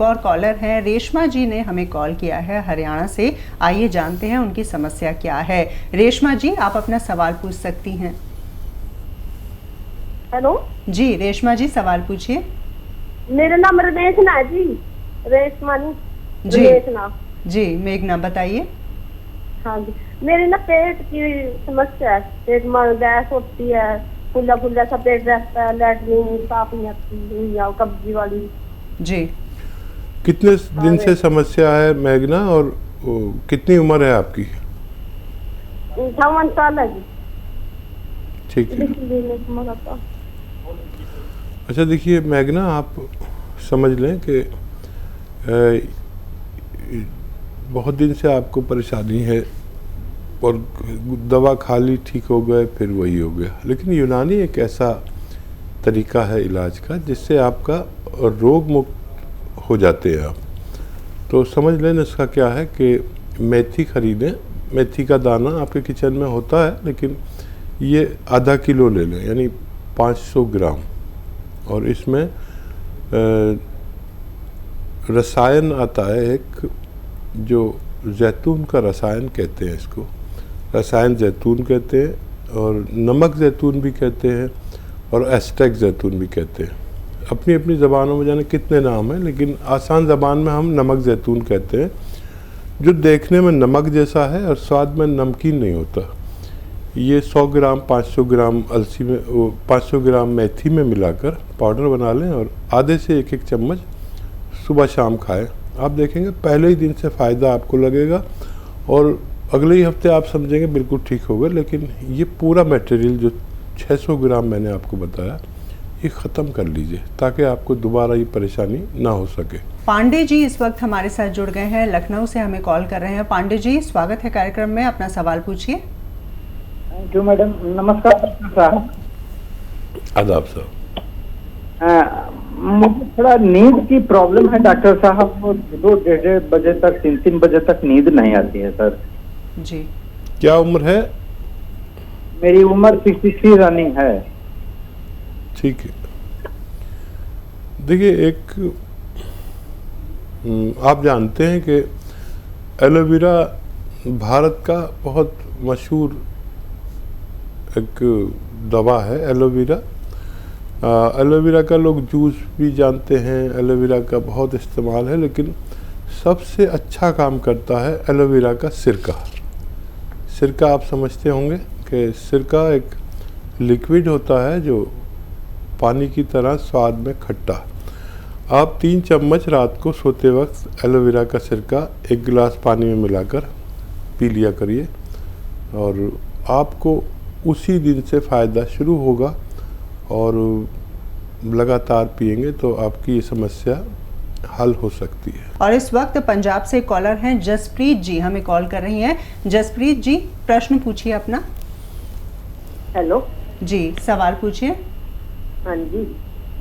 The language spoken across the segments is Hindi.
और कॉलर हैं, रेशमा जी ने हमें कॉल किया है हरियाणा से। आइए जानते हैं उनकी समस्या क्या है। रेशमा जी, आप अपना सवाल पूछ सकती हैं। हेलो जी रेशमा जी, सवाल पूछिए। मेरा नाम रमेशना है जी। रेशमा नहीं, जी रमेशना। जी, मेघना बताइए। हाँ जी, मेरे ना पेट की समस्या है। पेट में गैस होती है, फुल्ला फुल्ला सा पेट रहता है, लैट्रिन साफ नहीं आती या कब्जी वाली। जी, कितने दिन से समस्या है मेघना, और कितनी उम्र है आपकी? 58 साल है जी। ठीक है। तो अच्छा देखिए मेघना, आप समझ लें कि बहुत दिन से आपको परेशानी है और दवा खा ली, ठीक हो गए, फिर वही हो गया। लेकिन यूनानी एक ऐसा तरीका है इलाज का जिससे आपका रोग मुक्त हो जाते हैं आप। तो समझ लें इसका क्या है कि मेथी खरीदें। मेथी का दाना आपके किचन में होता है, लेकिन ये आधा किलो ले लें, यानी 500 ग्राम। और इसमें रसायन आता है एक, जो जैतून का रसायन कहते हैं इसको, रसायन जैतून कहते हैं, और नमक जैतून भी कहते हैं, और एस्टेक जैतून भी कहते हैं। अपनी अपनी ज़बानों में जाने कितने नाम हैं, लेकिन आसान ज़बान में हम नमक जैतून कहते हैं, जो देखने में नमक जैसा है और स्वाद में नमकीन नहीं होता। ये 100 ग्राम 500 ग्राम अलसी में 500 ग्राम मेथी में मिलाकर पाउडर बना लें और आधे से एक एक चम्मच सुबह शाम खाएं। आप देखेंगे पहले ही दिन से फ़ायदा आपको लगेगा, और अगले ही हफ्ते आप समझेंगे बिल्कुल ठीक होगा। लेकिन ये पूरा मटेरियल जो 600 ग्राम मैंने आपको बताया, ये ख़त्म कर लीजिए ताकि आपको दोबारा ये परेशानी ना हो सके। पांडे जी इस वक्त हमारे साथ जुड़ गए हैं, लखनऊ से हमें कॉल कर रहे हैं। पांडे जी, स्वागत है कार्यक्रम में, अपना सवाल पूछिए। Thank you madam. नमस्कार डॉक्टर साहब। आदाब साहब। मुझे थोड़ा नींद की प्रॉब्लम है डॉक्टर साहब। वो 2-1:30 बजे तक, 3-3 बजे तक नींद नहीं आती है सर जी। क्या उम्र है? मेरी उम्र 63 रनिंग है। ठीक है। देखिए एक आप जानते हैं कि एलोवेरा भारत का बहुत मशहूर एक दवा है। एलोवेरा का लोग जूस भी जानते हैं, एलोवेरा का बहुत इस्तेमाल है, लेकिन सबसे अच्छा काम करता है एलोवेरा का सिरका। सिरका आप समझते होंगे कि सिरका एक लिक्विड होता है जो पानी की तरह स्वाद में खट्टा। आप 3 चम्मच रात को सोते वक्त एलोवेरा का सिरका 1 गिलास पानी में मिलाकर पी लिया करिए, और आपको उसी दिन से फ़ायदा शुरू होगा। और लगातार पिएंगे तो आपकी ये समस्या हल हो सकती है। और इस वक्त पंजाब से कॉलर हैं जसप्रीत जी, हमें कॉल कर रही हैं। जसप्रीत जी, प्रश्न पूछिए अपना। हेलो जी, सवाल पूछिए। हाँ जी,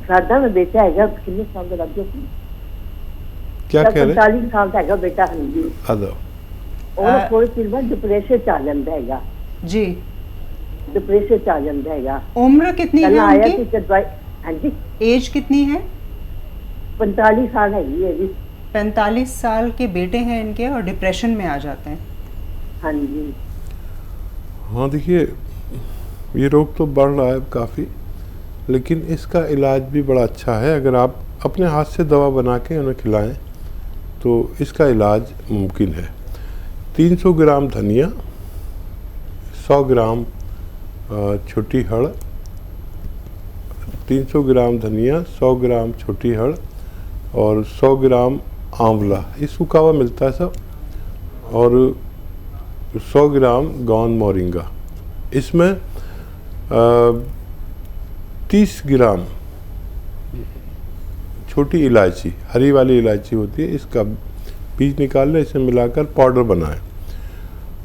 सादा में बेटा है, कितने साल का लग गया? क्या कह रहे? 45 साल का है बेटा। हाँ जी। आदाब। और थोड़ी देर बाद डिप्रेशन चल जाता है जी। डिप्रेशन चल जाता है। उम्र कितनी है आया उनकी? कि दवाई। हाँ जी, एज कितनी है? 45 साल है जी। 45 साल के बेटे हैं इनके, और डिप्रेशन में आ जाते हैं। हाँ जी। हाँ देखिए, ये रोग तो बढ़ रहा है काफ़ी, लेकिन इसका इलाज भी बड़ा अच्छा है। अगर आप अपने हाथ से दवा बना के उन्हें खिलाएं तो इसका इलाज मुमकिन है। 300 ग्राम धनिया, 100 ग्राम छोटी हड़, 300 ग्राम धनिया, 100 ग्राम छोटी हड़ और 100 ग्राम आंवला, ये सूखा हुआ मिलता है सब, और 100 ग्राम गौन मोरिंगा। इसमें 30 ग्राम छोटी इलायची, हरी वाली इलायची होती है, इसका बीज निकाल लें, इसे मिलाकर पाउडर बनाएं।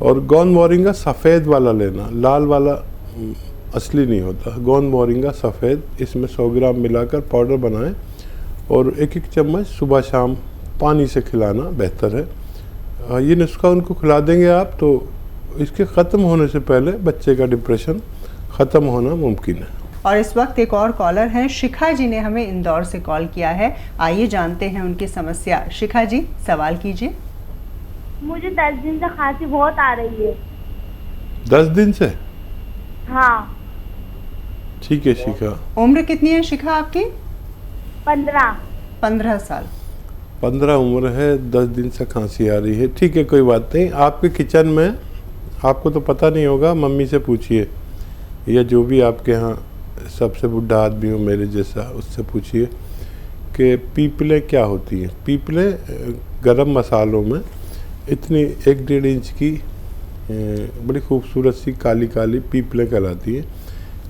और गौन मोरिंगा सफ़ेद वाला लेना, लाल वाला असली नहीं होता। गौन मोरिंगा सफ़ेद, इसमें 100 ग्राम मिलाकर पाउडर बनाएं और एक एक चम्मच सुबह शाम पानी से खिलाना बेहतर है। ये नुस्खा उनको खिला देंगे आप तो इसके ख़त्म होने से पहले बच्चे का डिप्रेशन ख़त्म होना मुमकिन है। और इस वक्त एक और कॉलर हैं, शिखा जी ने हमें इंदौर से कॉल किया है। आइए जानते हैं उनकी समस्या। शिखा जी, सवाल कीजिए। मुझे 10 दिन से खांसी बहुत आ रही है। 10 दिन से? हाँ। ठीक है शिखा। उम्र कितनी है शिखा आपकी? 15 साल। 15 उम्र है, 10 दिन से खांसी आ रही है। ठीक है, कोई बात नहीं। आपके किचन में, आपको तो पता नहीं होगा, मम्मी से पूछिए या जो भी आपके यहाँ सबसे बुढ़ा आदमी हो मेरे जैसा, उससे पूछिए कि पीपलें क्या होती हैं। पीपलें गरम मसालों में इतनी 1-1.5 इंच की बड़ी खूबसूरत सी काली काली पीपलें कहलाती हैं।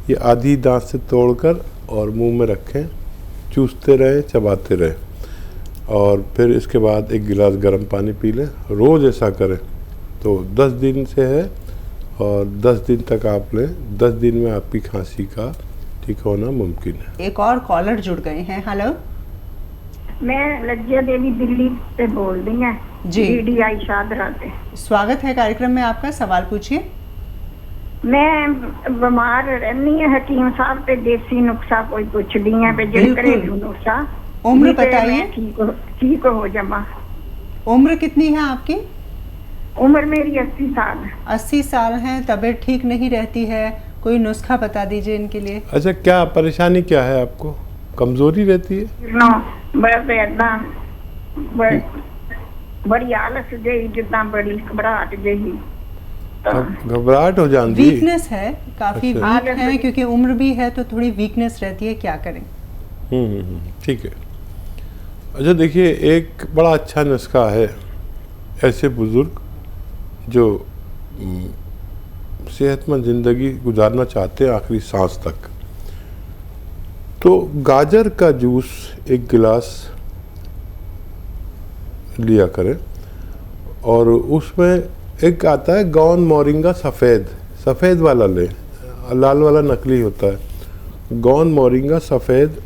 ये आधी दांत से तोड़कर और मुंह में रखें, चूसते रहें, चबाते रहें और फिर इसके बाद 1 गिलास गर्म पानी पी लें। रोज़ ऐसा करें तो 10 दिन से है और 10 दिन तक आप लें। 10 दिन में आपकी खांसी का ठीक होना मुमकिन है। एक और कॉलर जुड़ गए हैं। हेलो, मैं लज्जा देवी दिल्ली से बोल रही हूँ जी। DDI शादरा से। स्वागत है कार्यक्रम में आपका। सवाल पूछिए। मैं बीमार रहनी है, हकीम साहब पे देसी नुस्खा कोई पूछ ली है, बिल्कुल। घरेलू नुस्खा। उम्र जिससे बताइए। मैं ठीक हो जावा। उम्र कितनी है आपकी? उम्र मेरी 80 साल है। 80 साल है, तबीयत ठीक नहीं रहती है, कोई नुस्खा बता दीजिए इनके लिए। अच्छा, क्या परेशानी क्या है आपको? कमजोरी रहती है? नो, बस ऐदा बड़ी आलस जही, जिदा बड़ी घबराहट जही। घबराहट हो जाती? वीकनेस है, काफी अच्छा। वीक है, क्योंकि उम्र भी है तो थोड़ी वीकनेस रहती है। क्या करें? ठीक है। अच्छा देखिए, एक बड़ा अच्छा नुस्खा है ऐसे बुजुर्ग जो सेहतमंद ज़िंदगी गुजारना चाहते हैं आखिरी सांस तक। तो गाजर का जूस 1 गिलास लिया करें और उसमें एक आता है गौन मोरिंगा सफ़ेद वाला लें, लाल वाला नकली होता है। गौन मोरिंगा सफ़ेद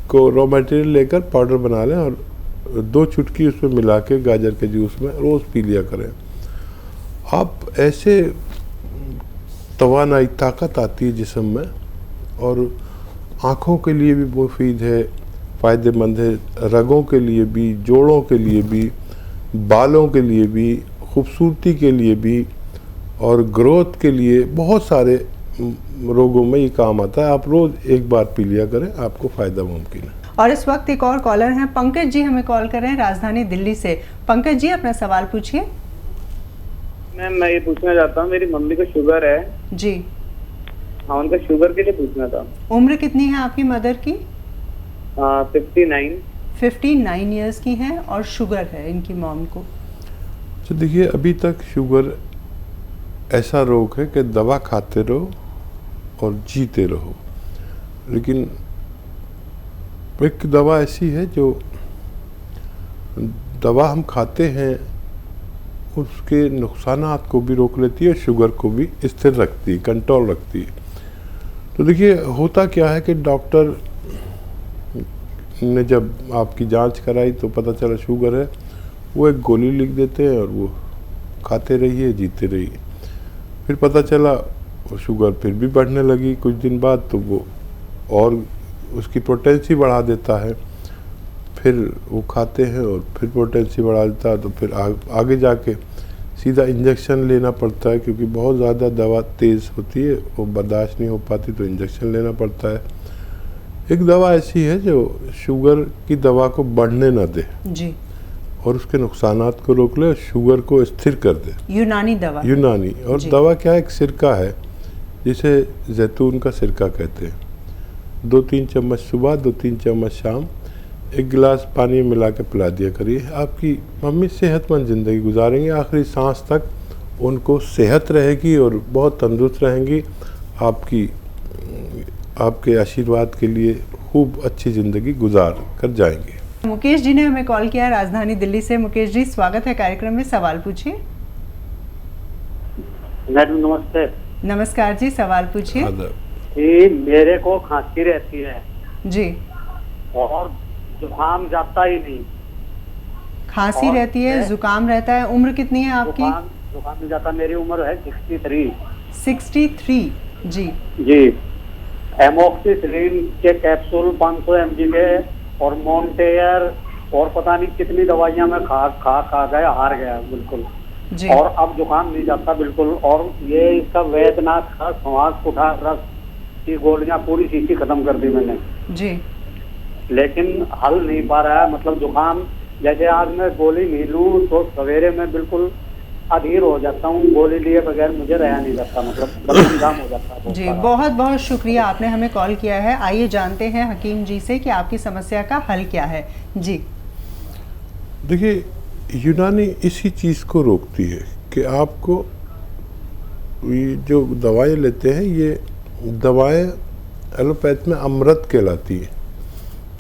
को रॉ मटेरियल लेकर पाउडर बना लें और 2 चुटकी उसमें मिला के गाजर के जूस में रोज़ पी लिया करें। आप ऐसे तवानाई, ताकत आती है जिस्म में और आँखों के लिए भी मुफीद है, फ़ायदेमंद है, रगों के लिए भी, जोड़ों के लिए भी, बालों के लिए भी, खूबसूरती के लिए भी और ग्रोथ के लिए, बहुत सारे रोगों में ये काम आता है। आप रोज़ 1 बार पी लिया करें, आपको फ़ायदा मुमकिन है। और इस वक्त एक और कॉलर हैं, पंकज जी हमें कॉल कर रहे हैं राजधानी दिल्ली से। पंकज जी, अपना सवाल पूछिए। मैम, मैं ये पूछना चाहता हूँ, मेरी मम्मी को शुगर है जी। हाँ, उनका शुगर के लिए पूछना था। उम्र कितनी है आपकी मदर की? 59। 59 ईयर्स की हैं और शुगर है इनकी मॉम को। तो देखिए, अभी तक शुगर ऐसा रोग है कि दवा खाते रहो और जीते रहो, लेकिन एक दवा ऐसी है जो दवा हम खाते हैं उसके नुकसानात को भी रोक लेती है, शुगर को भी स्थिर रखती है, कंट्रोल रखती है। तो देखिए, होता क्या है कि डॉक्टर ने जब आपकी जांच कराई तो पता चला शुगर है, वो एक गोली लिख देते हैं और वो खाते रहिए, जीते रहिए। फिर पता चला वो शुगर फिर भी बढ़ने लगी कुछ दिन बाद, तो वो और उसकी पोटेंसी बढ़ा देता है। फिर वो खाते हैं और फिर पोटेंसी बढ़ा देता है, तो फिर आगे जाके सीधा इंजेक्शन लेना पड़ता है, क्योंकि बहुत ज़्यादा दवा तेज़ होती है, वो बर्दाश्त नहीं हो पाती, तो इंजेक्शन लेना पड़ता है। एक दवा ऐसी है जो शुगर की दवा को बढ़ने ना दे जी, और उसके नुकसानात को रोक ले, शुगर को स्थिर कर दे। यूनानी दवा। यूनानी। और जी। दवा क्या है? एक सिरका है जिसे जैतून का सिरका कहते हैं। 2-3 चम्मच सुबह, 2-3 चम्मच शाम, 1 गिलास पानी में मिला के पिला दिया करिए। आपकी मम्मी सेहतमंद ज़िंदगी गुजारेंगे, आखिरी सांस तक उनको सेहत रहेगी और बहुत तंदुरुस्त रहेंगी। आपके आशीर्वाद के लिए खूब अच्छी ज़िंदगी गुजार कर जाएंगे। मुकेश जी ने हमें कॉल किया राजधानी दिल्ली से। मुकेश जी, स्वागत है कार्यक्रम में। सवाल पूछिए। मैडम नमस्ते। नमस्कार जी, सवाल पूछिए। जी, मेरे को खांसी रहती है जी। और जुकाम जाता ही नहीं। खांसी रहती है, जुकाम रहता है। उम्र कितनी है आपकी? जुकाम नहीं जाता। मेरी उम्र है 63। 63। जी। जी। एमोक्सिसिलिन के कैप्सूल 500 mg के और मोन्टेयर और पता नहीं कितनी दवाइयां मैं खा गया, हार गया बिल्कुल। जी। और अब जुकाम नहीं जाता बिल्कुल। और ये इसका वैद्यनाथ का श्वास कुठार रस की गोलियां पूरी शीशी खत्म कर दी मैंने जी। लेकिन हल नहीं पा रहा है। मतलब जुकाम जैसे आज मैं गोली नहीं लूँ तो सवेरे में बिल्कुल अधीर हो जाता हूँ, गोली लिए बगैर मुझे रहा नहीं जाता, मतलब बदन जाम हो जाता है। जी, बहुत बहुत शुक्रिया, आपने हमें कॉल किया है। आइए जानते हैं हकीम जी से कि आपकी समस्या का हल क्या है। जी। देखिए, यूनानी इसी चीज़ को रोकती है कि आपको ये जो दवाएं लेते हैं, ये दवाएं एलोपैथ में अमृत कहलाती है।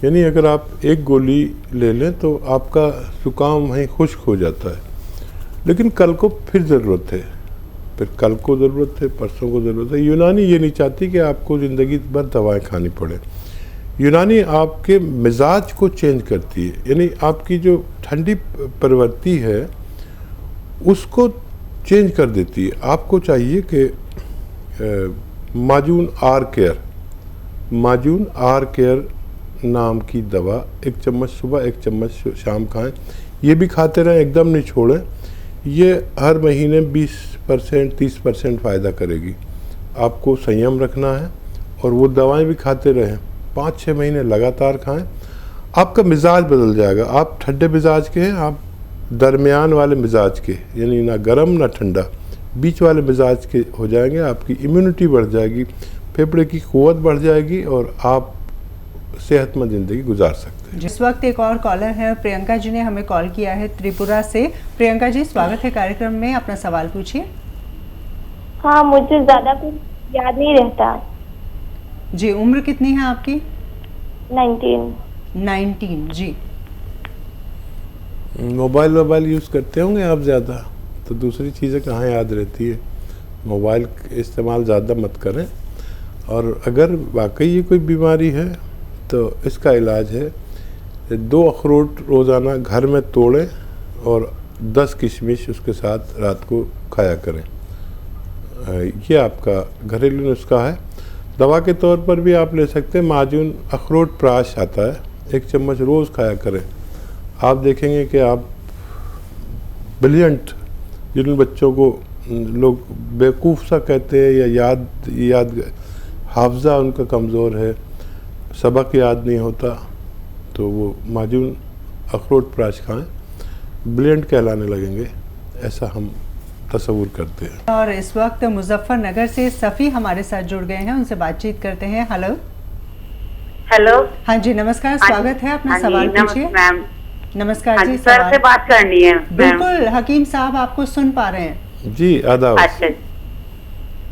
यानी अगर आप एक गोली ले लें तो आपका जुकाम वहीं खुश्क हो जाता है, लेकिन कल को फिर ज़रूरत है, फिर कल को ज़रूरत है, परसों को ज़रूरत है। यूनानी ये नहीं चाहती कि आपको ज़िंदगी भर दवाएं खानी पड़े। यूनानी आपके मिजाज को चेंज करती है, यानी आपकी जो ठंडी प्रवृत्ति है उसको चेंज कर देती है। आपको चाहिए कि माजून आर केयर नाम की दवा 1 चम्मच सुबह 1 चम्मच शाम खाएं। ये भी खाते रहें, एकदम नहीं छोड़ें। ये हर महीने 20% 30% फ़ायदा करेगी। आपको संयम रखना है और वो दवाएं भी खाते रहें, 5-6 महीने लगातार खाएं। आपका मिजाज बदल जाएगा। आप ठंडे मिजाज के हैं, आप दरमियान वाले मिजाज के, यानी ना गर्म ना ठंडा, बीच वाले मिजाज के हो जाएंगे। आपकी इम्यूनिटी बढ़ जाएगी, फेफड़े की क़ुव्वत बढ़ जाएगी और आप सेहतमंद ज़िंदगी गुजार सकते हैं। इस वक्त एक और कॉलर है, प्रियंका जी ने हमें कॉल किया है त्रिपुरा से। प्रियंका जी, स्वागत है कार्यक्रम में, अपना सवाल पूछिए। हाँ, मुझे ज्यादा कुछ याद नहीं रहता। जी, उम्र कितनी है आपकी? 19। जी। मोबाइल यूज़ करते होंगे आप ज़्यादा, तो दूसरी चीज़ें कहाँ याद रहती है। मोबाइल इस्तेमाल ज़्यादा मत करें। और अगर वाकई ये कोई बीमारी है तो इसका इलाज है 2 अखरोट रोज़ाना घर में तोड़ें और 10 किशमिश उसके साथ रात को खाया करें। ये आपका घरेलू नुस्खा है। दवा के तौर पर भी आप ले सकते हैं, माजून अखरोट प्राश आता है, 1 चम्मच रोज़ खाया करें। आप देखेंगे कि आप ब्रिलियंट, जिन बच्चों को लोग बेवकूफ़ सा कहते हैं या याद हाफजा उनका कमज़ोर है, सबक याद नहीं होता, तो वो माजून अखरोट प्राश खाएं, ब्रिलियंट कहलाने लगेंगे, ऐसा हम तस्वुर करते हैं। और इस वक्त मुजफ्फरनगर से सफ़ी हमारे साथ जुड़ गए हैं, उनसे बातचीत करते हैं। हेलो। हाँ जी, नमस्कार, स्वागत है, अपना सवाल पूछिए। नमस्कार जी, सर से बात करनी है। बिल्कुल, हकीम साहब आपको सुन पा रहे हैं। जी, आदाब। अच्छा,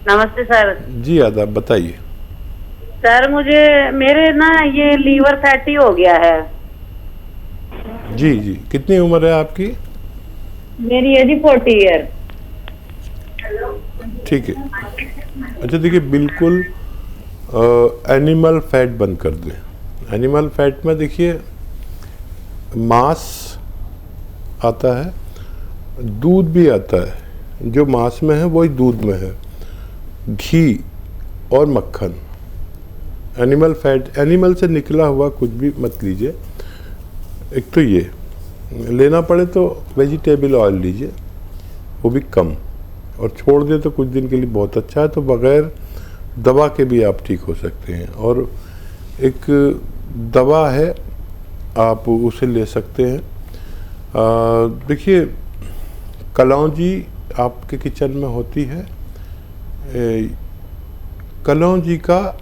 नमस्ते सर। जी आदाब, बताइए। सर, मेरे ना ये लीवर फैटी हो गया है। जी, कितनी उम्र है आपकी? मेरी एज 40 ईयर। ठीक है। अच्छा, देखिए, बिल्कुल एनिमल फैट बंद कर दें। एनिमल फैट में देखिए मांस आता है, दूध भी आता है। जो मांस में है वही दूध में है, घी और मक्खन। एनिमल फैट, एनिमल से निकला हुआ कुछ भी मत लीजिए। एक तो ये लेना पड़े तो वेजिटेबल ऑयल लीजिए, वो भी कम, और छोड़ दें तो कुछ दिन के लिए बहुत अच्छा है। तो बग़ैर दवा के भी आप ठीक हो सकते हैं। और एक दवा है, आप उसे ले सकते हैं। देखिए, कलौंजी आपके किचन में होती है। कलौंजी का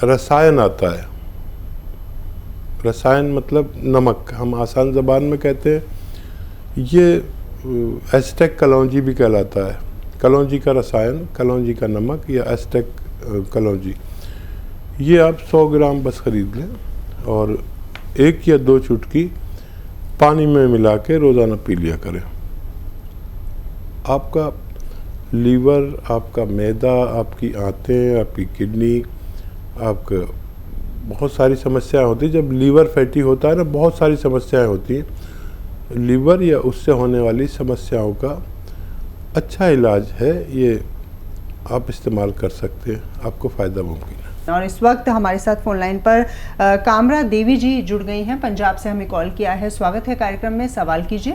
रसायन आता है। रसायन मतलब नमक, हम आसान ज़बान में कहते हैं। ये एस्टेक कलौंजी भी कहलाता है। कलौंजी का रसायन, कलौंजी का नमक या एस्टेक कलौंजी, ये आप 100 ग्राम बस ख़रीद लें और 1 या 2 चुटकी पानी में मिला के रोज़ाना पी लिया करें। आपका लीवर, आपका मैदा, आपकी आंतें, आपकी किडनी, आपका बहुत सारी समस्याएं होती हैं। जब लीवर फैटी होता है ना, बहुत सारी समस्याएं होती हैं। लीवर या उससे होने वाली समस्याओं का अच्छा इलाज है, ये आप इस्तेमाल कर सकते हैं, आपको फ़ायदा मुमकिन है। और इस वक्त हमारे साथ फोन लाइन पर कामरा देवी जी जुड़ गई हैं, पंजाब से हमें कॉल किया है। स्वागत है कार्यक्रम में, सवाल कीजिए।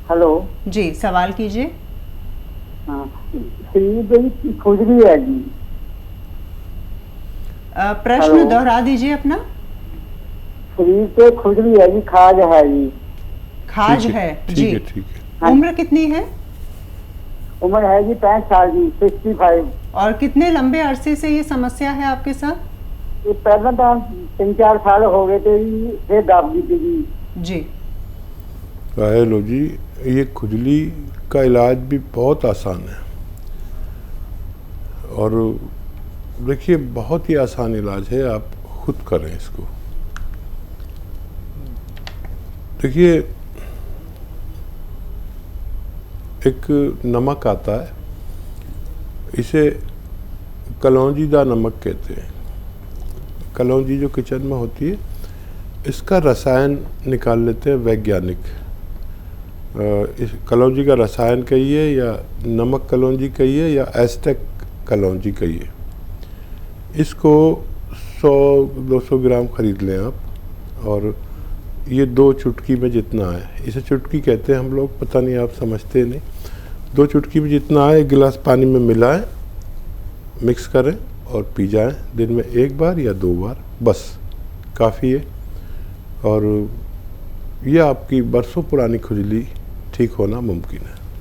हेलो जी, सवाल कीजिए। खुजली है जी। प्रश्न दोहरा दीजिए अपना। शरीर पे खुजली है जी, खाज है जी। खाज है जी। ठीक है। उम्र कितनी है? उम्र है जी 65 साल जी, 65। और कितने लंबे अरसे से ये समस्या है आपके साथ? ये पहले तो 3-4 साल हो गए थे जी, फिर दाब दी थी जी। लो जी, ये खुजली का इलाज भी बहुत आसान है और देखिए बहुत ही आसान इलाज है, आप खुद करें इसको। देखिए एक नमक आता है, इसे कलौंजीदा नमक कहते हैं। कलौंजी जो किचन में होती है, इसका रसायन निकाल लेते हैं वैज्ञानिक। इस कलौंजी का रसायन कहिए या नमक कलौंजी कहिए या एस्टेक कलौंजी कहिए, इसको 100-200 ग्राम खरीद लें आप और ये 2 चुटकी में जितना है, इसे चुटकी कहते हैं हम लोग, पता नहीं आप समझते नहीं। 2 चुटकी में जितना है 1 गिलास पानी में मिलाएं, मिक्स करें और पी जाएं दिन में 1 बार या 2 बार, बस काफ़ी है। और ये आपकी बरसों पुरानी खुजली ठीक होना मुमकिन है।